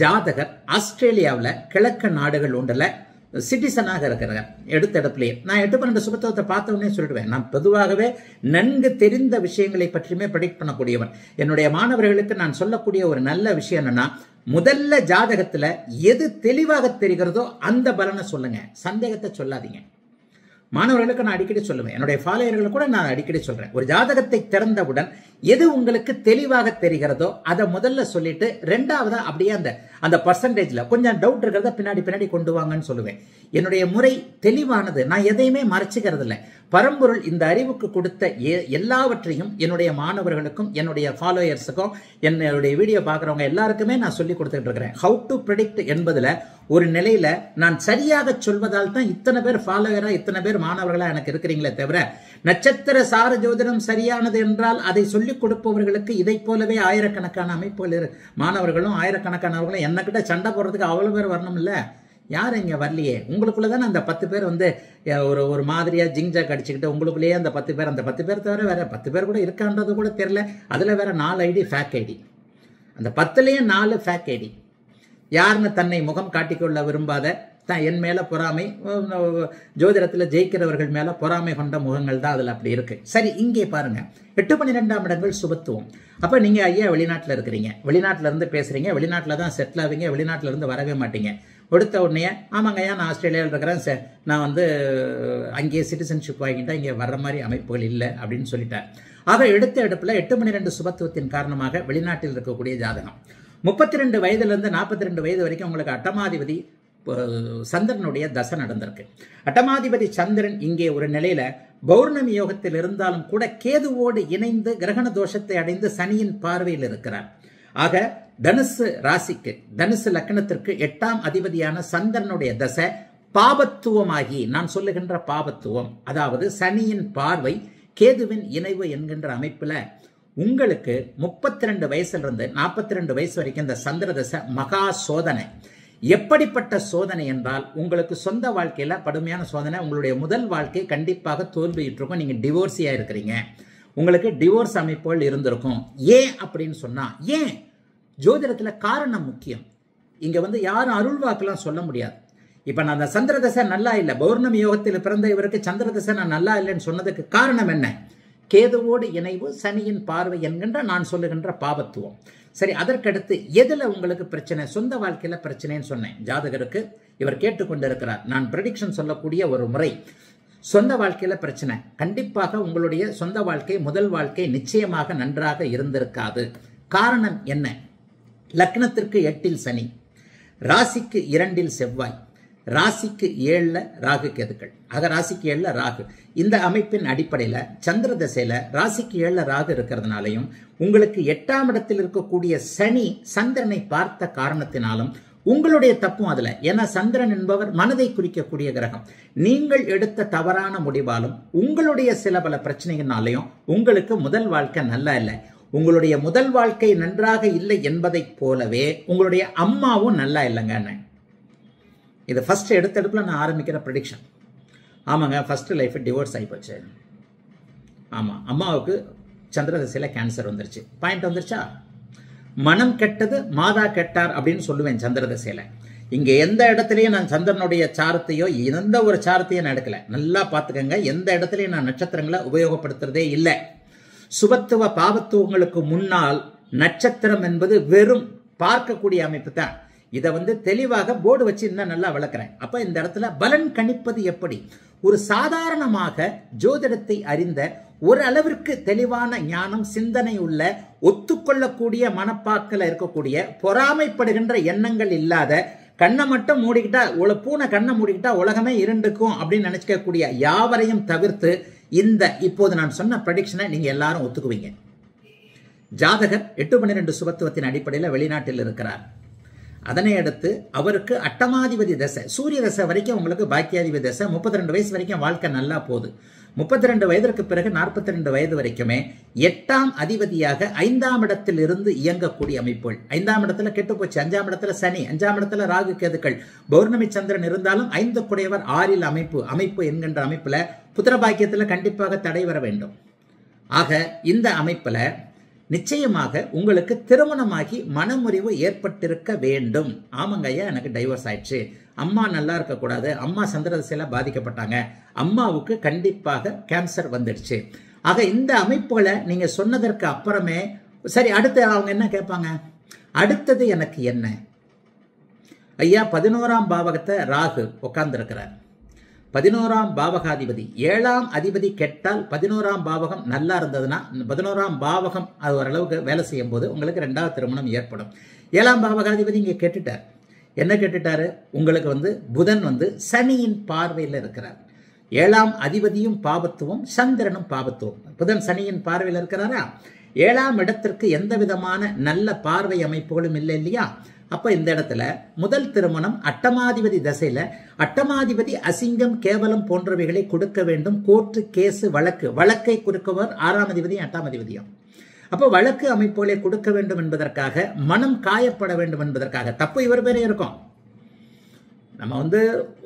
ஜாதகர் ஆஸ்திரேலியாவில் கிழக்கு நாடுகள் ஒன்றில் சிட்டிசனாக இருக்கிறார். எடுத்த இடத்துலயே நான் 8-12 சுபத்துவத்தை பார்த்த உடனே சொல்லிடுவேன். நான் பொதுவாகவே நன்கு தெரிந்த விஷயங்களை பற்றியுமே ப்ரெடிக்ட் பண்ணக்கூடியவன். என்னுடைய மாணவர்களுக்கு நான் சொல்லக்கூடிய ஒரு நல்ல விஷயம் என்னன்னா, முதல்ல ஜாதகத்துல எது தெளிவாக தெரிகிறதோ அந்த பலனை சொல்லுங்க, சந்தேகத்தை சொல்லாதீங்க. மாணவர்களுக்கு நான் அடிக்கடி சொல்லுவேன், என்னுடைய ஃபாலோயர்களுக்கு கூட நான் அடிக்கடி சொல்றேன், ஒரு ஜாதகத்தை திறந்தவுடன் எது உங்களுக்கு தெளிவாக தெரிகிறதோ அதை முதல்ல சொல்லிட்டு ரெண்டாவதா அப்படியே அந்த பர்சன்டேஜ்ல கொஞ்சம் டவுட் இருக்கிறத பின்னாடி கொண்டு வாங்கன்னு சொல்லுவேன். என்னுடைய முறை தெளிவானது. நான் எதையுமே மறைச்சிக்கிறது இல்லை. பரம்பொருள் இந்த அறிவுக்கு கொடுத்த எல்லாவற்றையும் என்னுடைய மாணவர்களுக்கும் என்னுடைய ஃபாலோயர்ஸுக்கும் என்னுடைய வீடியோ பார்க்குறவங்க எல்லாருக்குமே நான் சொல்லி கொடுத்துட்டு இருக்கிறேன். ஹவு டு ப்ரெடிக்ட் என்பதுல ஒரு நிலையில நான் சரியாக சொல்வதால் தான் இத்தனை பேர் ஃபாலோயரா இத்தனை பேர் மாணவர்களா எனக்கு இருக்கிறீங்களே தவிர, நட்சத்திர சார ஜோதிடம் சரியானது என்றால் அதை சொல்லிக் கொடுப்பவர்களுக்கு இதை போலவே ஆயிரக்கணக்கான அமைப்புகள் மாணவர்களும் ஆயிரக்கணக்கானவர்களும் என்னக்கிட்ட சண்டை போடுறதுக்கு அவ்வளவு பேர் வரணும் இல்ல. யாரும் இங்க வரலையே. உங்களுக்குள்ளதானே அந்த 10 பேர் ஒரு மாதிரியா ஜிங்ஜாக் அடிச்சுக்கிட்டு உங்களுக்குள்ளேயே அந்த 10 பேர், அந்த 10 பேர் தவிர வேற 10 பேர் கூட இருக்கான்றது கூட தெரியல. அதுல வேற 4 ஐடி ஃபேக் ஐடி, அந்த 10லயே 4 ஃபேக் ஐடி. யாருன்னு தன்னை முகம் காட்டிக்கொள்ள விரும்பாத, என் மேல பொறாமை, ஜோதிடத்தில் ஜெயிக்கிறவர்கள் மேல பொறாமை கொண்ட முகங்கள் தான் அதுல அப்படி இருக்கு. சரி, இங்கே பாருங்க, 8-12ஆம் இடங்கள் சுபத்துவம். அப்ப நீங்க ஐயா வெளிநாட்டுல இருக்கிறீங்க, வெளிநாட்டுல இருந்து பேசுறீங்க, வெளிநாட்டுல தான் செட்டில் ஆவீங்க, வெளிநாட்டுல இருந்து வரவே மாட்டீங்க. கொடுத்த உடனே ஆமாங்க ஐயா நான் ஆஸ்திரேலியாவில் இருக்கிறேன் சார், நான் அங்கேயே சிட்டிசன்ஷிப் வாங்கிட்டா இங்கே வர்ற மாதிரி அமைப்புகள் இல்லை அப்படின்னு சொல்லிட்டார். ஆக எடுத்த எடுப்புல 8-12 சுபத்துவத்தின் காரணமாக வெளிநாட்டில் இருக்கக்கூடிய ஜாதகம் 32 வயதிலிருந்து 42 வயது வரைக்கும் உங்களுக்கு அட்டமாதிபதி சந்திரனுடைய தசை நடந்திருக்கு. அட்டமாதிபதி சந்திரன் இங்கே ஒரு நிலையில பௌர்ணமி யோகத்தில் இருந்தாலும் கூட கேதுவோடு இணைந்து கிரகண தோஷத்தை அடைந்து சனியின் பார்வையில் இருக்கிறார். ஆக தனுசு ராசிக்கு, தனுசு லக்னத்திற்கு 8ஆம் அதிபதியான சந்திரனுடைய தசை பாபத்துவமாகி, நான் சொல்லுகின்ற பாபத்துவம் அதாவது சனியின் பார்வை கேதுவின் இணைவு என்கின்ற அமைப்புல உங்களுக்கு 32 வயசுல இருந்து 42 வயசு வரைக்கும் இந்த சந்திர தசை மகா சோதனை. எப்படிப்பட்ட சோதனை என்றால், உங்களுக்கு சொந்த வாழ்க்கையில கடுமையான சோதனை. உங்களுடைய முதல் வாழ்க்கை கண்டிப்பாக தோல்வியிட்டிருக்கும். நீங்க டிவோர்ஸியா இருக்கிறீங்க, உங்களுக்கு டிவோர்ஸ் அமைப்புகள் இருந்திருக்கும். ஏன் அப்படின்னு சொன்னா, ஏன் ஜோதிடத்துல காரணம் முக்கியம். இங்க யாரும் அருள் வாக்கெல்லாம் சொல்ல முடியாது. இப்ப நான் அந்த சந்திர தசை நல்லா இல்லை, பௌர்ணமி யோகத்தில் பிறந்த இவருக்கு சந்திர தசை நான் நல்லா இல்லைன்னு சொன்னதுக்கு காரணம் என்ன? கேதுவோடு இணைவு, சனியின் பார்வை என்கின்ற நான் சொல்லுகின்ற பாபத்துவம். சரி, அதற்கடுத்து எதுல உங்களுக்கு பிரச்சனை? சொந்த வாழ்க்கையில பிரச்சனைன்னு சொன்னேன். ஜாதகருக்கு இவர் கேட்டுக்கொண்டிருக்கிறார். நான் ப்ரெடிக்ஷன் சொல்லக்கூடிய ஒரு முறை, சொந்த வாழ்க்கையில பிரச்சனை. கண்டிப்பாக உங்களுடைய சொந்த வாழ்க்கை, முதல் வாழ்க்கை நிச்சயமாக நன்றாக இருந்திருக்காது. காரணம் என்ன? லக்னத்திற்கு 8ல் சனி, ராசிக்கு 2ல் செவ்வாய், ராசிக்கு 7ல் ராகு கேதுக்கள். ஆக ராசிக்கு 7ல் ராகு. இந்த அமைப்பின் அடிப்படையில் சந்திர தசையில ராசிக்கு 7ல் ராகு இருக்கிறதுனாலையும் உங்களுக்கு 8ஆம் இடத்தில் இருக்கக்கூடிய சனி சந்திரனை பார்த்த காரணத்தினாலும் உங்களுடைய தப்பும் அதுல. ஏன்னா சந்திரன் என்பவர் மனதை குறிக்கக்கூடிய கிரகம். நீங்கள் எடுத்த தவறான முடிவாலும் உங்களுடைய சில பல பிரச்சனைகளாலையும் உங்களுக்கு முதல் வாழ்க்கை நல்லா இல்லை. உங்களுடைய முதல் வாழ்க்கை நன்றாக இல்லை என்பதைப் போலவே உங்களுடைய அம்மாவும் நல்லா இல்லைங்க. இது ஃபர்ஸ்ட் எடுத்தெடுப்புல நான் ஆரம்பிக்கிற ப்ரெடிக்ஷன். ஆமாங்க, ஃபர்ஸ்ட் லைஃப் டிவோர்ஸ் ஆகிப்போச்சு. ஆமாம், அம்மாவுக்கு சந்திர தசையில் கேன்சர் வந்துருச்சு. பாயிண்ட் வந்துருச்சா? மனம் கெட்டது மாதா கெட்டார் அப்படின்னு சொல்லுவேன் சந்திர திசையில. இங்க எந்த இடத்துலயும் நான் சந்திரனுடைய சாரத்தையோ எந்த ஒரு சாரத்தையும் நான் எடுக்கல. நல்லா பாத்துக்கங்க, எந்த இடத்துலயும் நான் நட்சத்திரங்களை உபயோகப்படுத்துறதே இல்லை. சுபத்துவ பாவத்துவங்களுக்கு முன்னால் நட்சத்திரம் என்பது வெறும் பார்க்கக்கூடிய அமைப்பு தான். இதை தெளிவாக போர்டு வச்சு இன்னும் நல்லா விளக்குறேன். அப்ப இந்த இடத்துல பலன் கணிப்பது எப்படி? ஒரு சாதாரணமாக ஜோதிடத்தை அறிந்த ஒரு அளவிற்கு தெளிவான ஞானம் சிந்தனை உள்ள ஒத்துக்கொள்ளக்கூடிய மனப்பாக்கில் இருக்கக்கூடிய பொறாமைப்படுகின்ற எண்ணங்கள் இல்லாத கண்ணை மட்டும் மூடிக்கிட்டா பூனை கண்ணை மூடிக்கிட்டா உலகமே இருண்டுக்கும் அப்படின்னு நினைச்சுக்கக்கூடிய யாவரையும் தவிர்த்து இந்த இப்போது நான் சொன்ன ப்ரெடிக்ஷனை நீங்க எல்லாரும் ஒத்துக்குவீங்க. ஜாதகர் 8-12 சுபத்துவத்தின் அடிப்படையில் வெளிநாட்டில் இருக்கிறார். அதனை அடுத்து அவருக்கு அட்டமாதிபதி தசை, சூரிய தசை வரைக்கும் உங்களுக்கு பாக்கியாதிபதி தசை, 32 வயசு வரைக்கும் வாழ்க்கை நல்லா போகுது. 32 வயதிற்கு பிறகு 42 வயது வரைக்குமே 8ஆம் அதிபதியாக 5ஆம் இடத்தில் இருந்து இயங்கக்கூடிய அமைப்புகள். 5ஆம் இடத்துல கெட்டு போச்சு, 5ஆம் இடத்துல சனி, 5ஆம் இடத்துல ராகு கேதுக்கள், பௌர்ணமி சந்திரன் இருந்தாலும் 5 குடையவர் 6இல் அமைப்பு என்கின்ற அமைப்புல புத்திர பாக்கியத்துல கண்டிப்பாக தடை வர வேண்டும். ஆக இந்த அமைப்புல நிச்சயமாக உங்களுக்கு திருமணமாகி மனமுறிவு ஏற்பட்டிருக்க வேண்டும். ஆமாங்க ஐயா, எனக்கு டைவர்ஸ் ஆயிடுச்சு, அம்மா நல்லா இருக்கக்கூடாது, அம்மா சந்திர திசையில பாதிக்கப்பட்டாங்க, அம்மாவுக்கு கண்டிப்பாக கேன்சர் வந்துடுச்சு. ஆக இந்த அமைப்புகளை நீங்க சொன்னதற்கு அப்புறமே சரி, அடுத்து அவங்க என்ன கேட்பாங்க? அடுத்தது எனக்கு என்ன? ஐயா 11ஆம் பாவகத்தை ராகு உட்கார்ந்து இருக்கிறார். 11ஆம் பாவகாதிபதி 7ஆம் அதிபதி கெட்டால் 11ஆம் பாவகம் நல்லா இருந்ததுன்னா 11ஆம் பாவகம் அது ஓரளவுக்கு வேலை செய்யும் போது உங்களுக்கு 2வது திருமணம் ஏற்படும். 7ஆம் பாவகாதிபதி இங்க கெட்டுட்டார். என்ன கெட்டுட்டாரு? உங்களுக்கு புதன் சனியின் பார்வையில் இருக்கிறார். 7ஆம் அதிபதியும் பாபத்துவம், சந்திரனும் பாபத்துவம். புதன் சனியின் பார்வையில் இருக்கிறாரா? 7ஆம் இடத்திற்கு எந்த விதமான நல்ல பார்வை அமைப்புகளும் இல்லை இல்லையா? அப்ப இந்த இடத்துல முதல் திருமணம் அட்டமாதிபதி தசையில அட்டமாதிபதி அசிங்கம் கேவலம் போன்றவைகளை கொடுக்க வேண்டும். கோர்ட்டு கேஸ் வழக்கை கொடுக்கவர் 6ஆம் அதிபதியும் 8ஆம் அதிபதியும். அப்ப வழக்கு அமைப்புகளை கொடுக்க வேண்டும் என்பதற்காக, மனம் காயப்பட வேண்டும் என்பதற்காக. தப்பு இவர் பேரே இருக்கும். நம்ம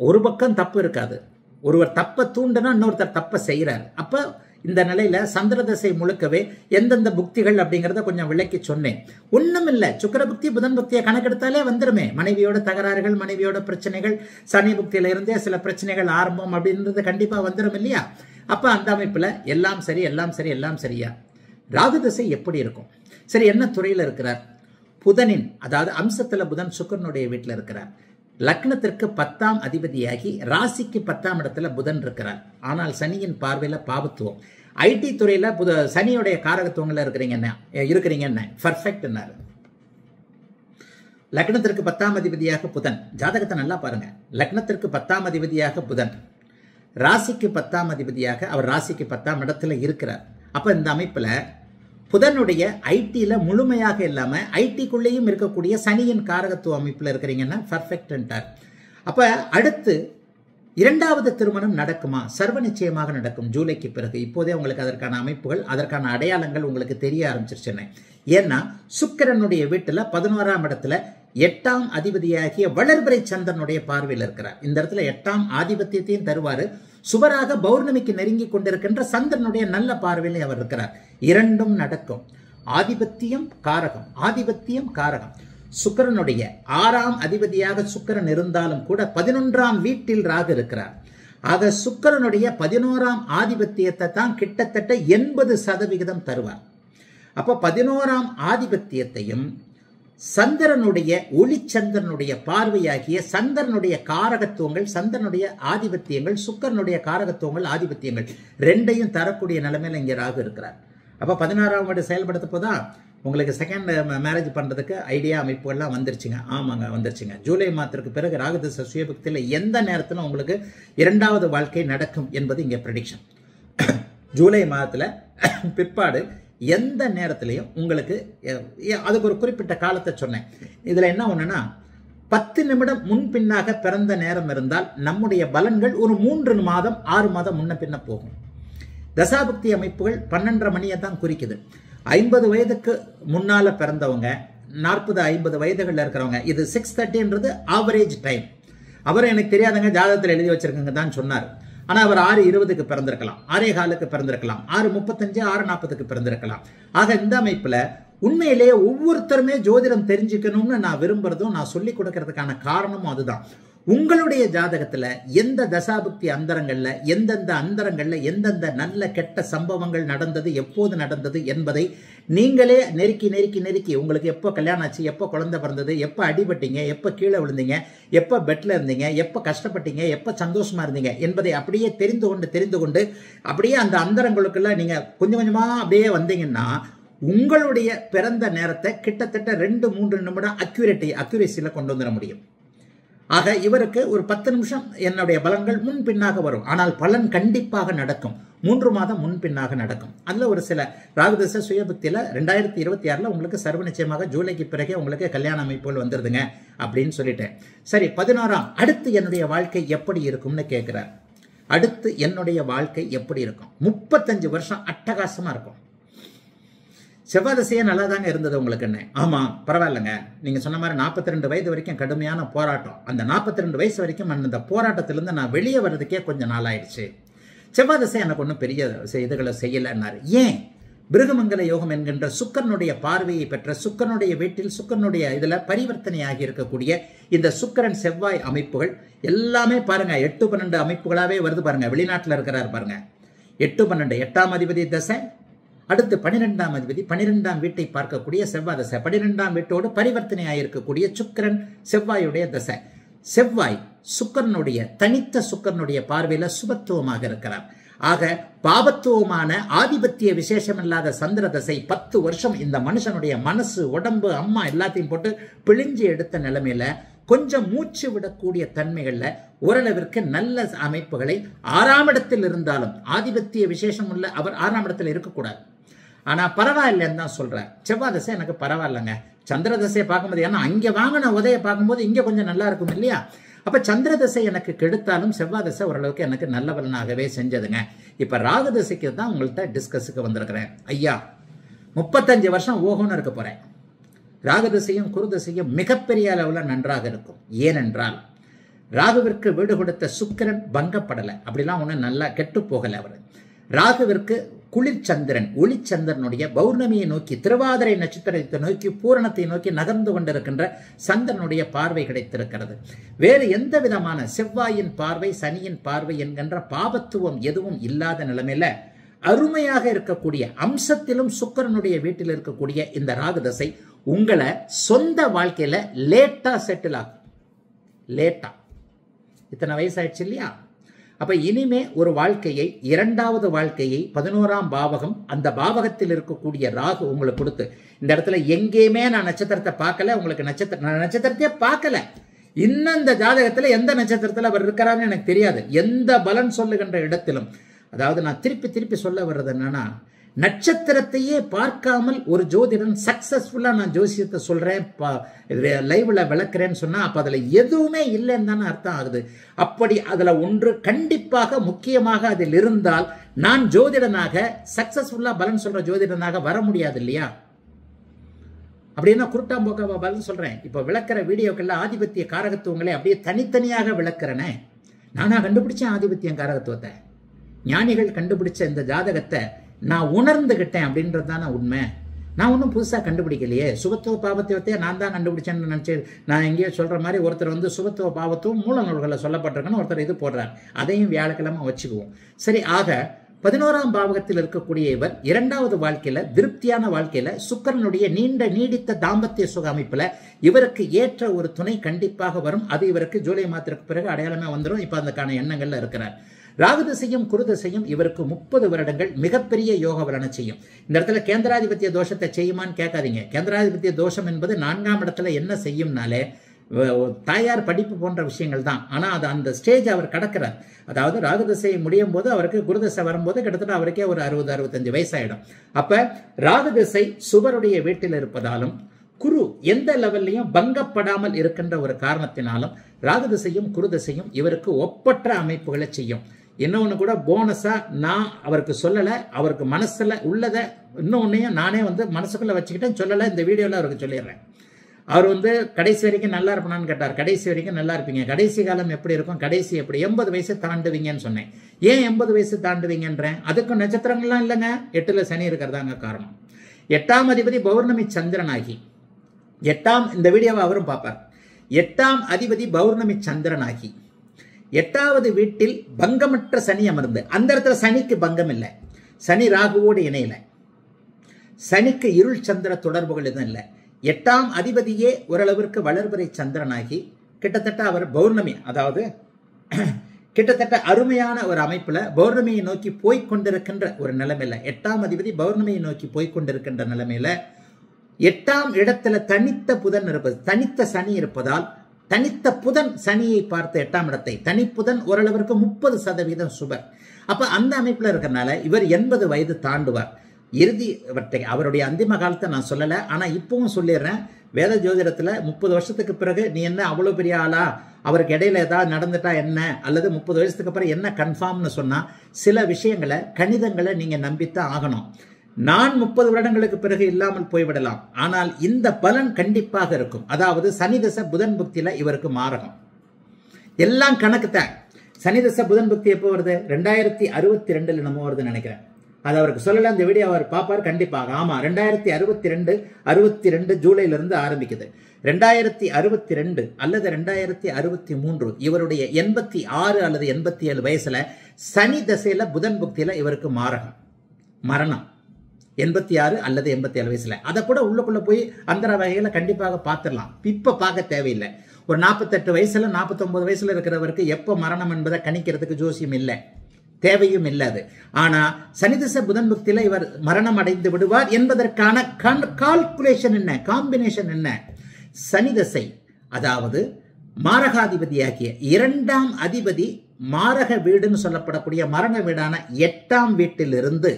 ஒரு பக்கம் தப்பு இருக்காது. ஒருவர் தப்பை தூண்டுனா இன்னொருத்தர் தப்பை செய்யறாரு. அப்ப இந்த நிலையில சந்திர தசை முழுக்கவே எந்தெந்த புக்திகள் அப்படிங்கறத கொஞ்சம் விளக்கி சொன்னேன். ஒண்ணும் இல்ல, சுக்கிர புக்தி புதன் புக்தியை கணக்கெடுத்தாலே வந்துருமே. மனைவியோட தகராறுகள், மனைவியோட பிரச்சனைகள், சனி புக்தியில இருந்தே சில பிரச்சனைகள் ஆரம்பம் அப்படின்றது கண்டிப்பா வந்துடும் இல்லையா? அப்ப அந்த அமைப்புல எல்லாம் சரி, எல்லாம் சரி, எல்லாம் சரியா? ராகு திசை எப்படி இருக்கும்? சரி, என்ன துறையில இருக்கிறார்? புதனின், அதாவது அம்சத்துல புதன் சுக்கிரனுடைய வீட்டில் இருக்கிறார். லக்னத்திற்கு 10ஆம் அதிபதியாகி ராசிக்கு 10ஆம் இடத்துல புதன் இருக்கிறார். ஆனால் சனியின் பார்வையில பாபத்துவம். ஐடி துறையில சனியுடைய காரகத்துவங்கள்ல இருக்கிறீங்க பர்ஃபெக்ட். லக்னத்திற்கு 10ஆம் அதிபதியாக புதன். ஜாதகத்தை நல்லா பாருங்க. லக்னத்திற்கு 10ஆம் அதிபதியாக புதன், ராசிக்கு 10ஆம் அதிபதியாக அவர் ராசிக்கு 10ஆம் இடத்துல இருக்கிறார். அப்ப இந்த அமைப்புல புதனுடைய ஐடியில முழுமையாக இல்லாம ஐடிக்குள்ளேயும் இருக்கக்கூடிய சனியின் காரகத்துவ அமைப்புல இருக்கிறீங்கன்னா பர்ஃபெக்ட். அப்ப அடுத்து 2வது திருமணம் நடக்குமா? சர்வ நிச்சயமாக நடக்கும் ஜூலைக்கு பிறகு. இப்போதே உங்களுக்கு அதற்கான அமைப்புகள், அதற்கான அடையாளங்கள் உங்களுக்கு தெரிய ஆரம்பிச்சிருச்சுன்னு. ஏன்னா சுக்கிரனுடைய வீட்டுல 11ஆம் இடத்துல 8ஆம் அதிபதியாகிய வளர்பிறை சந்திரனுடைய பார்வையில் இருக்கிறார். இந்த இடத்துல 8ஆம் ஆதிபத்தியத்தையும் தருவாரு. சுவராக பௌர்ணமிக்கு நெருங்கி கொண்டிருக்கின்ற சந்திரனுடைய நல்ல பார்வையில் அவர் இருக்கிறார். இரண்டும் நடக்கும். ஆதிபத்தியம் காரகம், ஆதிபத்தியம் காரகம். சுக்கிரனுடைய 6ஆம் அதிபதியாக சுக்கிரன் இருந்தாலும் கூட 11ஆம் வீட்டில் ராகு இருக்கிறார். ஆக சுக்கிரனுடைய 11ஆம் ஆதிபத்தியத்தை தான் கிட்டத்தட்ட 80% தருவார். அப்ப 11ஆம் ஆதிபத்தியத்தையும் சந்திரனுடைய ஒளிச்சந்திரனுடைய பார்வையாகிய சந்திரனுடைய காரகத்துவங்கள், சந்திரனுடைய ஆதிபத்தியங்கள், சுக்கிரனுடைய காரகத்துவங்கள், ஆதிபத்தியங்கள் ரெண்டையும் தரக்கூடிய நிலைமையில இங்க ராகு இருக்கிறார். அப்ப 16ஆம் வீடு செயல்படுத்த போதான் உங்களுக்கு செகண்ட் மேரேஜ் பண்றதுக்கு ஐடியா அமைப்புகள்லாம் வந்துருச்சுங்க. ஆமாங்க, வந்துருச்சுங்க. ஜூலை மாதத்திற்கு பிறகு ராகுதிச சுயபக்தியில் எந்த நேரத்தில் உங்களுக்கு 2வது வாழ்க்கை நடக்கும் என்பது இங்க ப்ரெடிக்ஷன். ஜூலை மாதத்துல பிற்பாடு எந்த நேரத்திலையும் உங்களுக்கு அதுக்கு ஒரு குறிப்பிட்ட காலத்தை சொன்னேன். இதுல என்ன ஒண்ணுன்னா 10 நிமிடம் முன்பின்னாக பிறந்த நேரம் இருந்தால் நம்முடைய பலன்கள் ஒரு 3 மாதம் 6 மாதம் முன்ன பின்ன போகும். தசாபக்தி அமைப்புகள் 12:30 மணியை தான் குறிக்குது. 50 வயதுக்கு முன்னால பிறந்தவங்க, 40-50 வயதுகளில் இருக்கிறவங்க, இது 6:30ன்றது ஆவரேஜ் டைம். அவர் எனக்கு தெரியாதங்க, ஜாதகத்தில் எழுதி வச்சிருக்கங்க தான் சொன்னார். ஆனா அவர் 6:20க்கு பிறந்திருக்கலாம், 6:15க்கு பிறந்திருக்கலாம், 6:35, 6:40க்கு பிறந்திருக்கலாம். ஆக இந்த அமைப்புல உண்மையிலேயே ஒவ்வொருத்தருமே ஜோதிடம் தெரிஞ்சுக்கணும்னு நான் விரும்புறதும் நான் சொல்லி கொடுக்கறதுக்கான காரணமும் அதுதான். உங்களுடைய ஜாதகத்துல எந்த தசாபுக்தி அந்தரங்கள்ல எந்தெந்த அந்தரங்கள்ல எந்தெந்த நல்ல கெட்ட சம்பவங்கள் நடந்தது, எப்போது நடந்தது என்பதை நீங்களே நெருக்கி நெருக்கி நெருக்கி, உங்களுக்கு எப்போ கல்யாணம் ஆச்சு, எப்போ குழந்தை பிறந்தது, எப்போ அடிபட்டீங்க, எப்போ கீழே விழுந்தீங்க, எப்போ பெட்ல இருந்தீங்க, எப்போ கஷ்டப்பட்டீங்க, எப்போ சந்தோஷமா இருந்தீங்க என்பதை அப்படியே தெரிந்து கொண்டு அப்படியே அந்த அந்தரங்களுக்குள்ள நீங்க கொஞ்சம் கொஞ்சமா அப்படியே வந்தீங்கன்னா உங்களுடைய பிறந்த நேரத்தை கிட்டத்தட்ட 2-3 நிமிடம் அக்யூரேசியில கொண்டு வந்துட முடியும். ஆக இவருக்கு ஒரு 10 நிமிஷம் என்னுடைய பலன்கள் முன்பின்னாக வரும். ஆனால் பலன் கண்டிப்பாக நடக்கும். 3 மாதம் முன்பின்னாக நடக்கும். அதுல ஒரு சில ராகுதச சுயபுக்தியில 2026 உங்களுக்கு சர்வ நிச்சயமாக ஜூலைக்கு பிறகே உங்களுக்கு கல்யாண அமைப்புகள் வந்துருதுங்க அப்படின்னு சொல்லிட்டேன். சரி, 11ஆம் அடுத்து என்னுடைய வாழ்க்கை எப்படி இருக்கும்னு கேட்கிறார். அடுத்து என்னுடைய வாழ்க்கை எப்படி இருக்கும்? 35 வருஷம் அட்டகாசமா இருக்கும். செவ்வாய் திசையே நல்லா தாங்க இருந்தது உங்களுக்கு. என்ன ஆமா, பரவாயில்லைங்க. நீங்க சொன்ன மாதிரி 42 வயது வரைக்கும் கடுமையான போராட்டம். அந்த 42 வயசு வரைக்கும் அந்த போராட்டத்திலிருந்து நான் வெளியே வர்றதுக்கே கொஞ்சம் நாள் ஆயிடுச்சு. செவ்வாய் திசை எனக்கு ஒன்றும் பெரிய இதுகளை செய்யலைன்னாரு. ஏன்? பிருகமங்கல யோகம் என்கின்ற சுக்கரனுடைய பார்வையை பெற்ற, சுக்கரனுடைய வீட்டில் சுக்கரனுடைய இதுல பரிவர்த்தனையாகி இருக்கக்கூடிய இந்த சுக்கரன் செவ்வாய் அமைப்புகள் எல்லாமே பாருங்க 8-12 அமைப்புகளாவே வருது பாருங்க. வெளிநாட்டில் இருக்கிறார் பாருங்க. 8-12 8ஆம் அதிபதி தசை, அடுத்து 12ஆம் அதிபதி 12ஆம் வீட்டை பார்க்கக்கூடிய செவ்வாய் தசை, 12ஆம் வீட்டோடு பரிவர்த்தனை ஆயிருக்கக்கூடிய சுக்கிரன் செவ்வாயுடைய தசை. செவ்வாய் சுக்கிரனுடைய தனித்த சுக்கிரனுடைய பார்வையில சுபத்துவமாக இருக்கிறார். ஆக பாபத்துவமான ஆதிபத்திய விசேஷம் இல்லாத சந்திர தசை 10 வருஷம் இந்த மனுஷனுடைய மனசு, உடம்பு, அம்மா எல்லாத்தையும் போட்டு பிழிஞ்சு எடுத்த நிலைமையில கொஞ்சம் மூச்சு விடக்கூடிய தன்மைகள்ல ஓரளவிற்கு நல்ல அமைப்புகளை 6ஆம் இடத்தில் இருந்தாலும் ஆதிபத்திய விசேஷம் உள்ள அவர் 6ஆம் இடத்துல இருக்கக்கூடாது. ஆனா பரவாயில்லைன்னு தான் சொல்றார். செவ்வாய் தசை எனக்கு பரவாயில்லைங்க. சந்திர தசையை பார்க்கும்போது, ஏன்னா அங்க வாங்கின உதய பார்க்கும்போது இங்க கொஞ்சம் நல்லா இருக்கும் இல்லையா? அப்ப சந்திர தசை எனக்கு கெடுத்தாலும் செவ்வாய் தசை ஓரளவுக்கு எனக்கு நல்ல பலனாகவே செஞ்சதுங்க. இப்ப ராகு தசைக்கு தான் உங்கள்கிட்ட டிஸ்கஸுக்கு வந்திருக்கிறேன். ஐயா 35 வருஷம் ஓஹோன்னு இருக்க போறேன். ராகு தசையும் குரு தசையும் மிகப்பெரிய அளவுல நன்றாக இருக்கும். ஏனென்றால் ராகுவிற்கு வீடு கொடுத்த சுக்கிரன் பங்கப்படலை, அப்படிலாம் ஒண்ணு நல்லா கெட்டு போகல. அவர் ராகுவிற்கு குளிர்ச்சந்திரன் ஒளிச்சந்திரனுடைய பௌர்ணமியை நோக்கி, திருவாதிரை நட்சத்திரத்தை நோக்கி, பூரணத்தை நோக்கி நகர்ந்து கொண்டிருக்கின்ற சந்திரனுடைய பார்வை கிடைத்திருக்கிறது. வேறு எந்த விதமான செவ்வாயின் பார்வை, சனியின் பார்வை என்கின்ற பாபத்துவம் எதுவும் இல்லாத நிலைமையில அருமையாக இருக்கக்கூடிய அம்சத்திலும் சுக்கிரனுடைய வீட்டில் இருக்கக்கூடிய இந்த ராகு தசை உங்களை சொந்த வாழ்க்கையில லேட்டா செட்டில் ஆகும். லேட்டா இத்தனை வயசாயிடுச்சு இல்லையா? அப்ப இனிமே ஒரு வாழ்க்கையை, 2வது வாழ்க்கையை 11ஆம் பாவகம், அந்த பாவகத்தில் இருக்கக்கூடிய ராகு உங்களுக்கு கொடுத்து, இந்த இடத்துல எங்கேயுமே நான் நட்சத்திரத்தை பார்க்கல, உங்களுக்கு நட்சத்திரத்தையே பார்க்கல. இன்னும் இந்த ஜாதகத்துல எந்த நட்சத்திரத்துல அவர் இருக்கிறாருன்னு எனக்கு தெரியாது. எந்த பலன் சொல்லுகின்ற இடத்திலும், அதாவது நான் திருப்பி சொல்ல வர்றது என்னன்னா, நட்சத்திரத்தையே பார்க்காமல் ஒரு ஜோதிடன் சக்சஸ்ஃபுல்லா நான் ஜோசியத்தை சொல்றேன், லைவ்ல விளக்குறேன்னு சொன்னா அப்ப அதுல எதுவுமே இல்லைன்னு தானே அர்த்தம் ஆகுது. அப்படி அதுல ஒன்று கண்டிப்பாக முக்கியமாக அதில் இருந்தால் நான் ஜோதிடனாக சக்சஸ்ஃபுல்லா பலன் சொல்ற ஜோதிடனாக வர முடியாது இல்லையா? அப்படின்னா குருட்டாம்போக்காவா பலன் சொல்றேன். இப்ப விளக்குற வீடியோக்கெல்லாம் ஆதிபத்திய காரகத்துவங்களை அப்படியே தனித்தனியாக விளக்குறேனே. நானா கண்டுபிடிச்சேன் ஆதிபத்தியம் காரகத்துவத்தை. ஞானிகள் கண்டுபிடிச்ச இந்த ஜாதகத்தை நான் உணர்ந்துகிட்டேன் அப்படின்றது தானே உண்மை. நான் ஒன்றும் புதுசாக கண்டுபிடிக்கலையே. சுபத்துவ பாவத்துவத்தையே நான் தான் கண்டுபிடிச்சேன்னு நினச்சி நான் எங்கேயோ சொல்கிற மாதிரி ஒருத்தர் வந்து சுபத்துவ பாவத்துவம் மூல நூல்களில் சொல்லப்பட்டிருக்குன்னு ஒருத்தர் இது போடுறார். அதையும் வியாழக்கிழமை வச்சுக்குவோம். சரி, ஆக 11ஆம் பாவகத்தில் இருக்கக்கூடிய இவர் 2வது வாழ்க்கையில, திருப்தியான வாழ்க்கையில, சுக்கிரனுடைய நீடித்த தாம்பத்திய சுக அமைப்புல இவருக்கு ஏற்ற ஒரு துணை கண்டிப்பாக வரும். அது இவருக்கு ஜூலை மாதத்திற்கு பிறகு அடையாளமே வந்துடும். இப்ப அதுக்கான எண்ணங்கள்ல இருக்கிறார். ராகு திசையும் குரு திசையும் இவருக்கு 30 வருடங்கள் மிகப்பெரிய யோக பலனை செய்யும். இந்த இடத்துல கேந்திராதிபத்திய தோஷத்தை செய்யுமான்னு கேட்காதீங்க. கேந்திராதிபத்திய தோஷம் என்பது 4ஆம் இடத்துல என்ன செய்யும்னாலே தாயார் படிப்பு போன்ற விஷயங்கள் தான். ஆனா அது அந்த ஸ்டேஜ் அவர் கடக்கிறார். அதாவது ராகு திசை முடியும் போது அவருக்கு குரு திசை வரும்போது கிட்டத்தட்ட அவருக்கே ஒரு 60-65 வயசாயிடும். அப்ப ராகு திசை சுபருடைய வீட்டில் இருப்பதாலும் குரு எந்த லெவல்லையும் பங்கப்படாமல் இருக்கின்ற ஒரு காரணத்தினாலும் ராகு திசையும் குரு திசையும் இவருக்கு ஒப்பற்ற அமைப்புகளை செய்யும். இன்னொன்னு கூட போனஸா நான் அவருக்கு சொல்லல, அவருக்கு மனசுல உள்ளத இன்னொன்னையும் நானே வந்து மனசுக்குள்ள வச்சுக்கிட்டேன், சொல்லல. இந்த வீடியோல அவருக்கு சொல்லிடுறேன். அவர் வந்து கடைசி வரைக்கும் நல்லா இருப்பான்னு கேட்டார். கடைசி வரைக்கும் நல்லா இருப்பீங்க. கடைசி காலம் எப்படி இருக்கும்? கடைசி எப்படி 80 வயசு தாண்டுவீங்கன்னு சொன்னேன். ஏன் 80 வயசு தாண்டுவீங்கன்றேன்? அதுக்கும் நட்சத்திரங்கள்லாம் இல்லைங்க, 8ல சனி இருக்கிறதாங்க காரணம். 8ஆம் அதிபதி பௌர்ணமி சந்திரனாகி இந்த வீடியோவை அவரும் பார்ப்பார். 8ஆம் அதிபதி பௌர்ணமி சந்திரனாகி 8வது வீட்டில் பங்கமற்ற சனி அமர்ந்து, அந்த இடத்துல சனிக்கு பங்கம் இல்லை, சனி ராகுவோடு இணையில, சனிக்கு இருள் சந்திர தொடர்புகள் எதுவும் இல்லை. 8ஆம் அதிபதியே ஓரளவிற்கு வளர்பிறை சந்திரனாகி கிட்டத்தட்ட அவர் பௌர்ணமி, அதாவது கிட்டத்தட்ட அருமையான ஒரு அமைப்புல பௌர்ணமியை நோக்கி போய்கொண்டிருக்கின்ற ஒரு நிலைமையில, 8ஆம் அதிபதி பௌர்ணமியை நோக்கி போய்கொண்டிருக்கின்ற நிலைமையில 8ஆம் இடத்துல தனித்த புதன் இருப்பது, தனித்த சனி இருப்பதால், தனித்த புதன் சனியை பார்த்த 8ஆம் இடத்தை, தனிப்புதன் ஓரளவிற்கு 30% சுபர். அப்ப அந்த அமைப்புல இருக்கிறனால இவர் 80 வயது தாண்டுவார். இறுதி அவருடைய அந்திம காலத்தை நான் சொல்லல, ஆனா இப்பவும் சொல்லிடுறேன். வேத ஜோதிடத்துல 30 வருஷத்துக்கு பிறகு நீ என்ன அவ்வளவு பெரிய ஆளா, அவருக்கு இடையில ஏதாவது நடந்துட்டா என்ன, அல்லது 30 வயசுக்கு அப்புறம் என்ன கன்ஃபார்ம்னு சொன்னா, சில விஷயங்களை கணிதங்களை நீங்க நம்பித்தான் ஆகணும். நான் 30 வருடங்களுக்கு பிறகு இல்லாமல் போய்விடலாம், ஆனால் இந்த பலன் கண்டிப்பாக இருக்கும். அதாவது சனி தசை புதன் புக்தியில இவருக்கு மாறகம் எல்லாம் கணக்கு தான். சனி தசை புதன் புக்தி எப்போ வருது? 2062 நம்ம வருதுன்னு நினைக்கிறேன். அது அவருக்கு சொல்லல, அந்த வீடியோ அவர் பார்ப்பார் கண்டிப்பாக. ஆமா, 2062 ஜூலைல இருந்து ஆரம்பிக்குது. 2062 அல்லது 2063 இவருடைய 86 அல்லது 87 வயசுல சனி தசையில புதன் புக்தியில இவருக்கு மாறகம், மரணம். 86 அல்லது 87 வயசுல அதை கூட உள்ளுக்குள்ள போய் அந்த வகையில கண்டிப்பாக பார்த்துடலாம். இப்ப பார்க்க தேவையில்லை. ஒரு 48 வயசுல 49 வயசுல இருக்கிறவருக்கு எப்ப மரணம் என்பதை கணிக்கிறதுக்கு ஜோசியம் இல்லை, தேவையும் இல்லாது. ஆனா சனிதசை புதன் புக்தியில இவர் மரணம் அடைந்து விடுவார் என்பதற்கான கால்குலேஷன் என்ன, காம்பினேஷன் என்ன? சனிதசை, அதாவது மாரகாதிபதியாகிய 2ஆம் அதிபதி மாரக வீடுன்னு சொல்லப்படக்கூடிய மரண வீடான 8ஆம் வீட்டிலிருந்து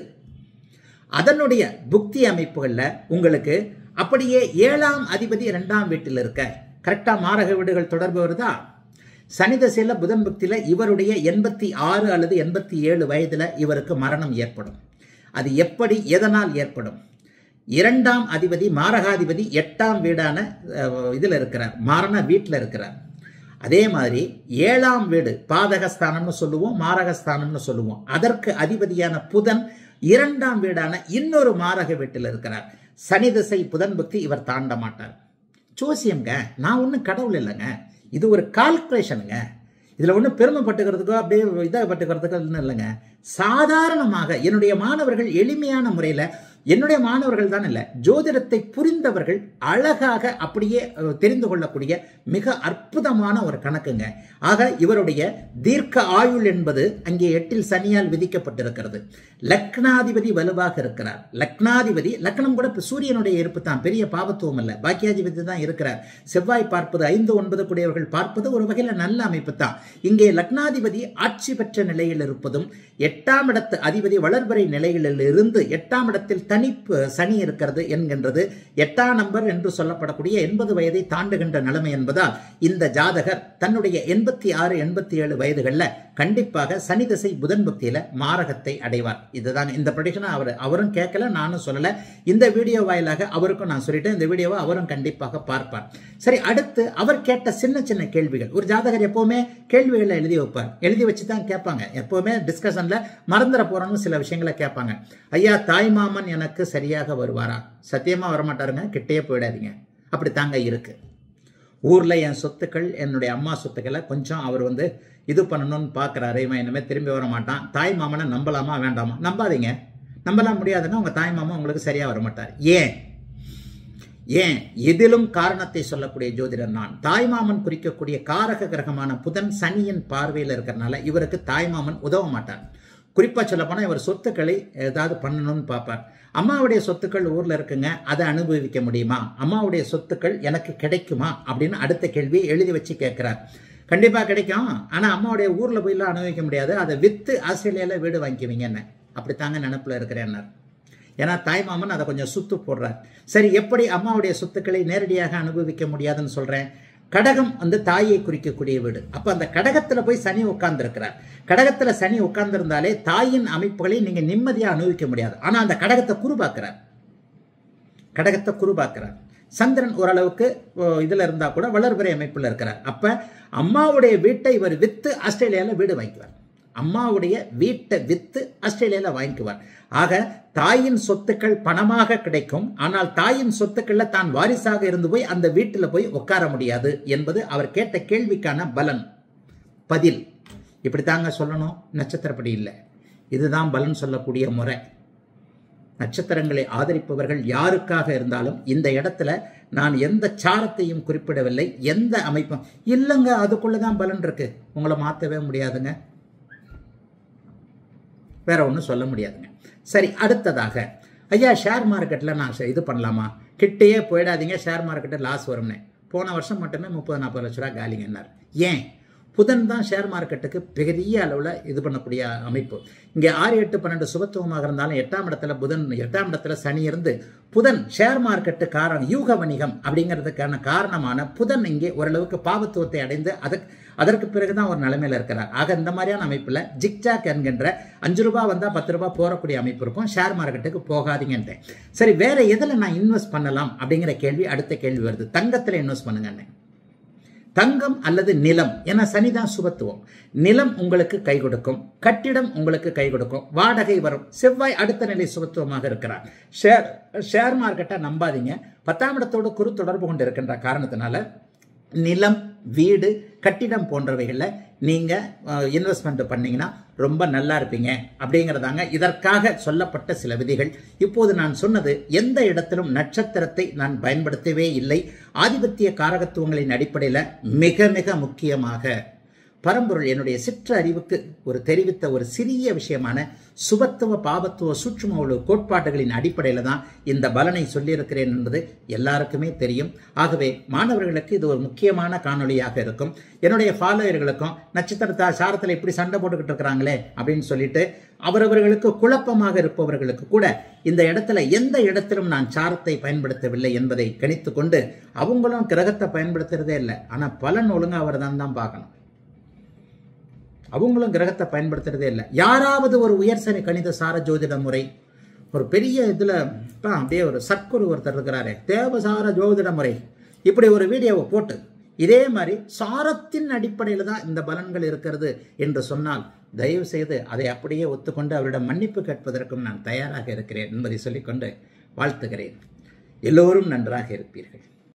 அதனுடைய புக்தி அமைப்புகள்ல உங்களுக்கு அப்படியே 7ஆம் அதிபதி 2ஆம் வீட்டில் இருக்க கரெக்டா மாரக வீடுகள் தொடர்பு வருதா? சனி தசையில புதன் புக்தியில இவருடைய 86 அல்லது 87 வயதுல இவருக்கு மரணம் ஏற்படும். அது எப்படி, எதனால் ஏற்படும்? 2ஆம் அதிபதி மாரகாதிபதி 8ஆம் வீடான இதுல இருக்கிறார், மரண வீட்டில் இருக்கிறார். அதே மாதிரி 7ஆம் வீடு பாதகஸ்தானம்னு சொல்லுவோம், மாரகஸ்தானம்னு சொல்லுவோம். அதற்கு அதிபதியான புதன் 2ஆம் வீடான இன்னொரு மாரக வீட்டில் இருக்கிறார். சனி தசை புதன் புக்தி இவர் தாண்ட மாட்டார். ஜோசியம்ங்க, நான் ஒன்றும் கடவுள் இல்லைங்க, இது ஒரு கால்குலேஷனுங்க. இதுல ஒன்றும் பெருமைப்பட்டுக்கிறதுக்கோ அப்படியே இதாக பட்டுக்கிறதுக்கோ இல்லைங்க. சாதாரணமாக என்னுடைய மாணவர்கள் எளிமையான முறையில், என்னுடைய மாணவர்கள் தான் இல்லை, ஜோதிடத்தை புரிந்தவர்கள் அழகாக அப்படியே தெரிந்து கொள்ளக்கூடிய மிக அற்புதமான ஒரு கணக்குங்க. ஆக இவருடைய தீர்க்க ஆயுள் என்பது அங்கே 8இல் சனியால் விதிக்கப்பட்டிருக்கிறது. லக்னாதிபதி வலுவாக இருக்கிறார். லக்னாதிபதி, லக்னம் கூட சூரியனுடைய இருப்பு தான், பெரிய பாவத்துவம் அல்ல, பாக்கியாதிபதி தான் இருக்கிறார். செவ்வாய் பார்ப்பது 5, 9 கூடியவர்கள் பார்ப்பது ஒரு வகையில் நல்ல அமைப்பு தான். இங்கே லக்னாதிபதி ஆட்சி பெற்ற நிலையில் இருப்பதும் 8ஆம் இடத்து அதிபதி வளர்பிறை நிலைகளில் இருந்து 8ஆம் இடத்தில் தனிப்பு சனி இருக்கிறது என்கின்றது 8ஆம் நம்பர் என்று சொல்லப்படக்கூடிய 80 வயதை தாண்டுகின்ற நிலைமை என்பதால் இந்த ஜாதகர் தன்னுடைய 86, 87 வயதுகளில் கண்டிப்பாக சனி திசை புதன் புக்தியில மாரகத்தை அடைவார். இதுதான் இந்த ப்ரெடிக்ஷனை அவரும் கேட்கல, நானும் சொல்லல. இந்த வீடியோ வாயிலாக அவருக்கும் நான் சொல்லிட்டேன். இந்த வீடியோவை அவரும் கண்டிப்பாக பார்ப்பார். சரி, அடுத்து அவர் கேட்ட சின்ன சின்ன கேள்விகள். ஒரு ஜாதகர் எப்பவுமே கேள்விகளை எழுதி வைப்பார், எழுதி வச்சு தான் கேட்பாங்க. எப்பவுமே டிஸ்கஷன்ல மறந்துட போறோம்னு சில விஷயங்களை கேட்பாங்க. ஐயா, தாய்மாமன் எனக்கு சரியாக வருவாரா? சத்தியமா வரமாட்டாருங்க, கிட்டே போயிடாதீங்க. அப்படி தாங்க இருக்கு. ஊர்ல என் சொத்துக்கள், என்னுடைய அம்மா சொத்துக்களை கொஞ்சம் அவர் இது பண்ணணும்னு பார்க்குறாரு. இவன் இனிமே திரும்பி வர மாட்டான். தாய் மாமனை நம்பலாமா வேண்டாமா? நம்பாதீங்க. நம்பலாம் முடியாதுன்னா உங்க தாய் மாமா உங்களுக்கு சரியா வரமாட்டார். ஏன் எதிலும் காரணத்தை சொல்லக்கூடிய ஜோதிடர் நான். தாய்மாமன் குறிக்கக்கூடிய காரக கிரகமான புதன் சனியின் பார்வையில் இருக்கிறனால இவருக்கு தாய்மாமன் உதவ மாட்டார். குறிப்பா சொல்ல போனா இவர் சொத்துக்களை ஏதாவது பண்ணணும்னு பார்ப்பார். அம்மாவுடைய சொத்துக்கள் ஊர்ல இருக்குங்க, அதை அனுபவிக்க முடியுமா? அம்மாவுடைய சொத்துக்கள் எனக்கு கிடைக்குமா அப்படின்னு அடுத்த கேள்வியை எழுதி வச்சு கேட்கிறார். கண்டிப்பா கிடைக்கும், ஆனா அம்மாவுடைய ஊர்ல போயெல்லாம் அனுபவிக்க முடியாது. அதை வித்து ஆஸ்திரேலியால வீடு வாங்கிக்குவீங்க என்ன. அப்படித்தாங்க நினப்புல இருக்கிறேன். ஏன்னா தாய்மாமன் அதை கொஞ்சம் சுத்து போடுறார். சரி, எப்படி அம்மாவுடைய சொத்துக்களை நேரடியாக அனுபவிக்க முடியாதுன்னு சொல்றேன்? கடகம் தாயை குறிக்கக்கூடிய வீடு. அப்ப அந்த கடகத்துல போய் சனி உட்கார்ந்து இருக்கிறார். கடகத்துல சனி உட்கார்ந்து இருந்தாலே தாயின் அமைப்புகளை நீங்க நிம்மதியா அனுபவிக்க முடியாது. ஆனா அந்த கடகத்தை குருபாக்குறார். சந்திரன் ஓரளவுக்கு இதுல இருந்தா கூட வளர்பிறை அமைப்புல இருக்கிறார். அப்ப அம்மாவுடைய வீட்டை இவர் வித்து ஆஸ்திரேலியால வீடு வாங்கிக்குவார். அம்மாவுடைய வீட்டை வித்து ஆஸ்திரேலியாவில் வாங்கிக்குவார். ஆக தாயின் சொத்துக்கள் பணமாக கிடைக்கும், ஆனால் தாயின் சொத்துக்கள்ல தான் வாரிசாக இருந்து போய் அந்த வீட்டில் போய் உட்கார முடியாது என்பது அவர் கேட்ட கேள்விக்கான பலன். பதில் இப்படித்தாங்க சொல்லணும், நட்சத்திரப்படி இல்லை. இதுதான் பலன் சொல்லக்கூடிய முறை. நட்சத்திரங்களை ஆதரிப்பவர்கள் யாருக்காக இருந்தாலும் இந்த இடத்துல நான் எந்த சாரத்தையும் குறிப்பிடவில்லை, எந்த அமைப்பும் இல்லைங்க, அதுக்குள்ளதான் பலன் இருக்கு, உங்களை மாற்றவே முடியாதுங்க, வேற ஒன்றும் சொல்ல முடியாதுங்க. சரி, அடுத்ததாக ஐயா ஷேர் மார்க்கெட்டில் நான் இது பண்ணலாமா? கிட்டேயே போயிடாதீங்க, ஷேர் மார்க்கெட்டில் லாஸ் வரும்னு. போன வருஷம் மட்டுமே 30-40 லட்ச ரூபா காலிங்கன்னார். ஏன்? புதன் தான் ஷேர் மார்க்கெட்டுக்கு பெரிய அளவில் இது பண்ணக்கூடிய அமைப்பு. இங்கே 6, 8, 12 சுபத்துவமாக இருந்தாலும் 8ஆம் இடத்துல புதன், 8ஆம் இடத்துல சனி இருந்து புதன் ஷேர் மார்க்கெட்டு காரணம் யூக வணிகம் அப்படிங்கிறதுக்கான காரணமான புதன் இங்கே ஓரளவுக்கு பாவத்துவத்தை அடைந்து அதற்கு பிறகுதான் ஒரு நிலைமையில இருக்கிறார். ஆக இந்த மாதிரியான அமைப்புல ஜிக்ஜாக் என்கின்ற 5 ரூபாய் வந்தா 10 ரூபாய் போறக்கூடிய அமைப்பு இருக்கும். ஷேர் மார்க்கெட்டுக்கு போகாதீங்கன்றேன். சரி, வேற எதுல நான் இன்வெஸ்ட் பண்ணலாம் அப்படிங்கிற கேள்வி அடுத்த கேள்வி வருது. தங்கத்துல இன்வெஸ்ட் பண்ணுங்க. தங்கம் அல்லது நிலம், ஏன்னா சனிதான் சுபத்துவம். நிலம் உங்களுக்கு கை கொடுக்கும், கட்டிடம் உங்களுக்கு கை கொடுக்கும், வாடகை வரும். செவ்வாய் அடுத்த நிலை சுபத்துவமாக இருக்கிறார். ஷேர் மார்க்கெட்டை நம்பாதீங்க. 10ஆம் இடத்தோடு குரு தொடர்பு கொண்டு இருக்கின்ற காரணத்தினால நிலம், வீடு, கட்டிடம் போன்றவைகளில் நீங்கள் இன்வெஸ்ட்மெண்ட் பண்ணீங்கன்னா ரொம்ப நல்லா இருப்பீங்க அப்படிங்கிறதாங்க இதற்காக சொல்லப்பட்ட சில விதிகள். இப்போது நான் சொன்னது எந்த இடத்திலும் நட்சத்திரத்தை நான் பயன்படுத்தவே இல்லை. ஆதிபத்திய காரகத்துவங்களின் அடிப்படையில் மிக மிக முக்கியமாக பரம்பொருள் என்னுடைய சிற்ற அறிவுக்கு தெரிவித்த ஒரு சிறிய விஷயமான சுபத்துவ பாபத்துவ சூட்சும கோட்பாடுகளின் அடிப்படையில் தான் இந்த பலனை சொல்லியிருக்கிறேன் என்பது எல்லாருக்குமே தெரியும். ஆகவே மாணவர்களுக்கு இது ஒரு முக்கியமான காணொலியாக இருக்கும். என்னுடைய ஃபாலோவர்களுக்கும் நட்சத்திர சாரத்தில் இப்படி சண்டை போட்டுக்கிட்டு இருக்கிறாங்களே அப்படின்னு சொல்லிட்டு அவரவர்களுக்கு குழப்பமாக இருப்பவர்களுக்கு கூட இந்த இடத்துல எந்த இடத்திலும் நான் சாரத்தை பயன்படுத்தவில்லை என்பதை கணித்து கொண்டு அவங்களும் கிரகத்தை பயன்படுத்துறதே இல்லை, ஆனால் பலன் ஒழுங்கா அவர் தான் பார்க்கணும். அவங்களும் கிரகத்தை பயன்படுத்துறதே இல்லை. யாராவது ஒரு உயர்சனி கணித சார ஜோதிட முறை, ஒரு பெரிய இதுல அப்படியே ஒரு சத்குரு ஒருத்தர் இருக்கிறாரே, தேவசார ஜோதிட முறை, இப்படி ஒரு வீடியோவை போட்டு இதே மாதிரி சாரத்தின் அடிப்படையில் தான் இந்த பலன்கள் இருக்கிறது என்று சொன்னால் தயவு செய்து அதை அப்படியே ஒத்துக்கொண்டு அவரிடம் மன்னிப்பு கேட்பதற்கும் நான் தயாராக இருக்கிறேன் என்பதை சொல்லிக்கொண்டு வாழ்த்துகிறேன். எல்லோரும் நன்றாக இருப்பீர்கள்.